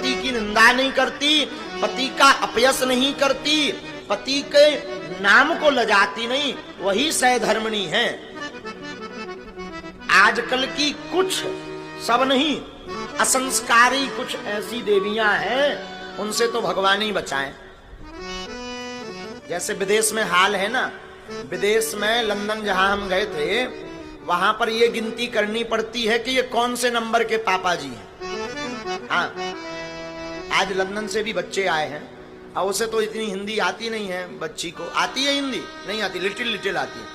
पति की निंदा नहीं करती, पति का अपयश नहीं करती, पति के नाम को लजाती नहीं, वही सैधर्मणी है। आजकल की कुछ, सब नहीं, असंस्कारी कुछ ऐसी देवियां हैं, उनसे तो भगवान ही बचाए। जैसे विदेश में हाल है ना, विदेश में लंदन जहां हम गए थे, वहां पर ये गिनती करनी पड़ती है कि ये कौन से नंबर के पापा जी हैं। हाँ, आज लंदन से भी बच्चे आए हैं, और उसे तो इतनी हिंदी आती नहीं है, बच्ची को आती है हिंदी, नहीं आती, लिटिल लिटिल आती है,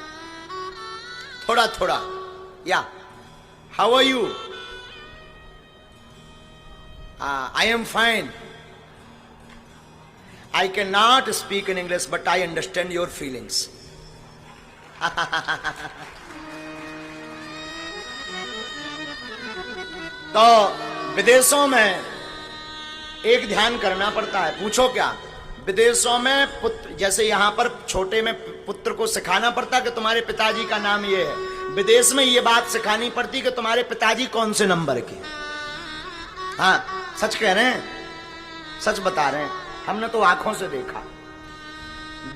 थोड़ा थोड़ा। या how are you? I am fine. I can not speak in English but I understand your feelings. तो विदेशों में एक ध्यान करना पड़ता है। पूछो क्या, विदेशों में पुत्र, जैसे यहां पर छोटे में पुत्र को सिखाना पड़ता कि तुम्हारे पिताजी का नाम ये है, विदेश में ये बात सिखानी पड़ती कि तुम्हारे पिताजी कौन से नंबर के। हाँ, सच कह रहे हैं, सच बता रहे हैं, हमने तो आंखों से देखा।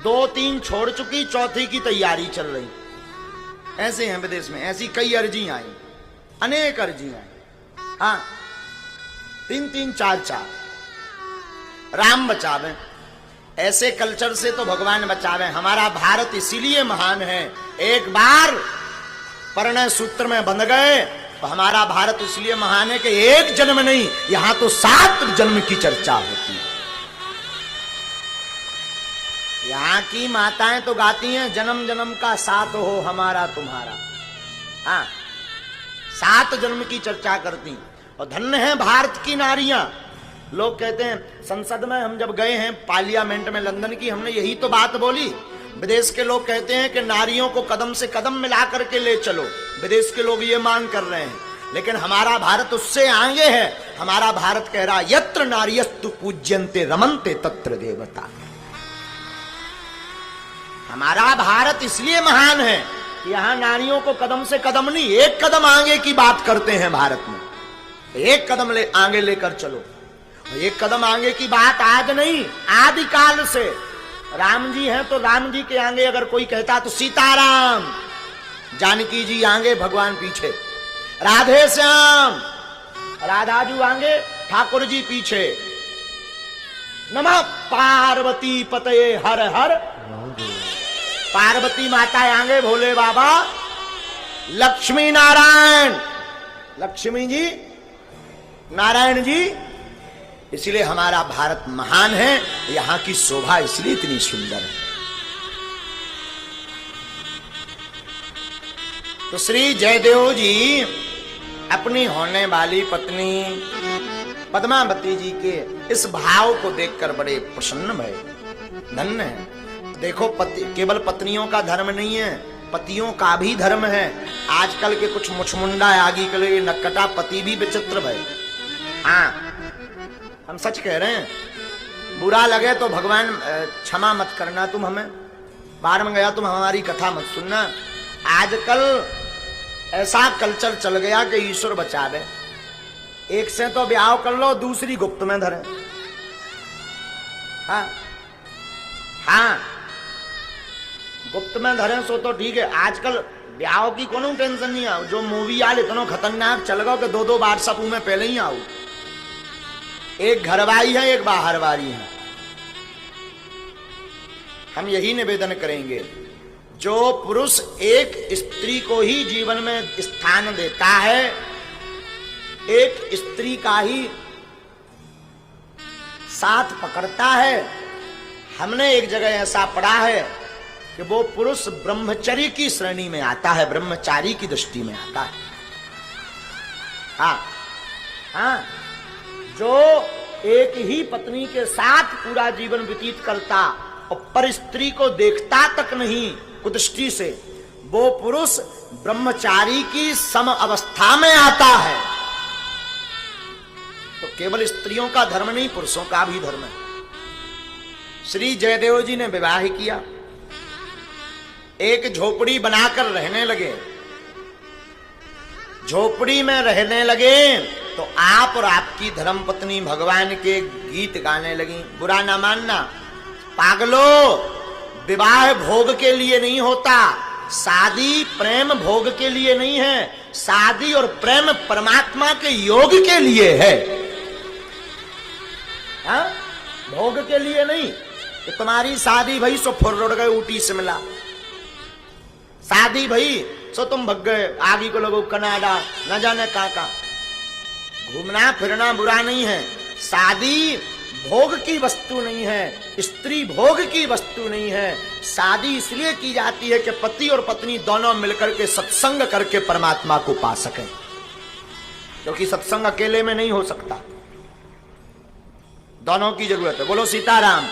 2-3 छोड़ चुकी, चौथी की तैयारी चल रही। ऐसे हैं विदेश में, ऐसी कई अर्जी आई, अनेक अर्जी आई। हाँ, 3-3, 4-4। राम बचावे, ऐसे कल्चर से तो भगवान बचावे। हमारा भारत इसीलिए महान है, एक बार परिणय सूत्र में बंध गए तो हमारा भारत इसलिए महान है कि एक जन्म नहीं, यहां तो 7 जन्म की चर्चा होती है। यहां की माताएं तो गाती हैं, जन्म जन्म का साथ हो हमारा तुम्हारा। हाँ, 7 जन्म की चर्चा करती। और धन्य है भारत की नारियां। लोग कहते हैं, संसद में हम जब गए हैं, पार्लियामेंट में लंदन की, हमने यही तो बात बोली। विदेश के लोग कहते हैं कि नारियों को कदम से कदम मिला करके ले चलो, विदेश के लोग ये मांग कर रहे हैं। लेकिन हमारा भारत उससे आगे है। हमारा भारत कह रहा, यत्र नार्यस्तु पूज्यन्ते रमन्ते तत्र देवता। हमारा भारत इसलिए महान है कि यहां नारियों को कदम से कदम नहीं, एक कदम आगे की बात करते हैं भारत में। एक कदम आगे लेकर चलो। एक कदम आगे की बात आज नहीं, आदिकाल से। राम जी हैं तो राम जी के आगे अगर कोई कहता तो सीताराम, जानकी जी आगे, भगवान पीछे, राधे श्याम, राधाजू आगे, ठाकुर जी पीछे। नमः पार्वती पतये हर हर, पार्वती माता आगे, भोले बाबा, लक्ष्मी नारायण, लक्ष्मी जी, नारायण जी। इसलिए हमारा भारत महान है, यहां की शोभा इसलिए इतनी सुंदर है। तो श्री जयदेव जी अपनी होने वाली पत्नी पद्मावती जी के इस भाव को देखकर बड़े प्रसन्न भये, धन्य है। देखो, पति केवल पत्नियों का धर्म नहीं है, पतियों का भी धर्म है। आजकल के कुछ मुछमुंडा आगे के लिए नक्कटा पति भी विचित्र भय। हाँ, हम सच कह रहे हैं। बुरा लगे तो भगवान क्षमा मत करना, तुम हमें बाहर में गया, तुम हमारी कथा मत सुनना। आजकल ऐसा कल्चर चल गया कि ईश्वर बचा दे, एक से तो ब्याह कर लो, दूसरी गुप्त में धरे। हाँ हाँ, गुप्त में धरे सो तो ठीक है। आजकल ब्याह की कोनो टेंशन नहीं है। जो मूवी आल इतना खतरनाक चल गया कि 2-2 बार सब में पहले ही आओ। एक घरवारी है, एक बाहरवारी है। हम यही निवेदन करेंगे, जो पुरुष एक स्त्री को ही जीवन में स्थान देता है, एक स्त्री का ही साथ पकड़ता है, हमने एक जगह ऐसा पढ़ा है कि वो पुरुष ब्रह्मचर्य की श्रेणी में आता है, ब्रह्मचारी की दृष्टि में आता है। हाँ हाँ, जो एक ही पत्नी के साथ पूरा जीवन व्यतीत करता और पर स्त्री को देखता तक नहीं कुदृष्टि से, वो पुरुष ब्रह्मचारी की सम अवस्था में आता है। तो केवल स्त्रियों का धर्म नहीं, पुरुषों का भी धर्म है। श्री जयदेव जी ने विवाह किया, एक झोपड़ी बनाकर रहने लगे। झोपड़ी में रहने लगे तो आप और आपकी धर्मपत्नी भगवान के गीत गाने लगी। बुरा ना मानना पागलो, विवाह भोग के लिए नहीं होता, शादी प्रेम भोग के लिए नहीं है, शादी और प्रेम परमात्मा के योग के लिए है। हा? भोग के लिए नहीं कि तुम्हारी शादी भई सो फुर्र गए ऊटी शिमला, शादी भई सो तुम भग गए आगे को लोगों कनाडा न जाने कहां। घूमना फिरना बुरा नहीं है, शादी भोग की वस्तु नहीं है, स्त्री भोग की वस्तु नहीं है। शादी इसलिए की जाती है कि पति और पत्नी दोनों मिलकर के सत्संग करके परमात्मा को पा सकें, क्योंकि सत्संग अकेले में नहीं हो सकता, दोनों की जरूरत है। बोलो सीताराम।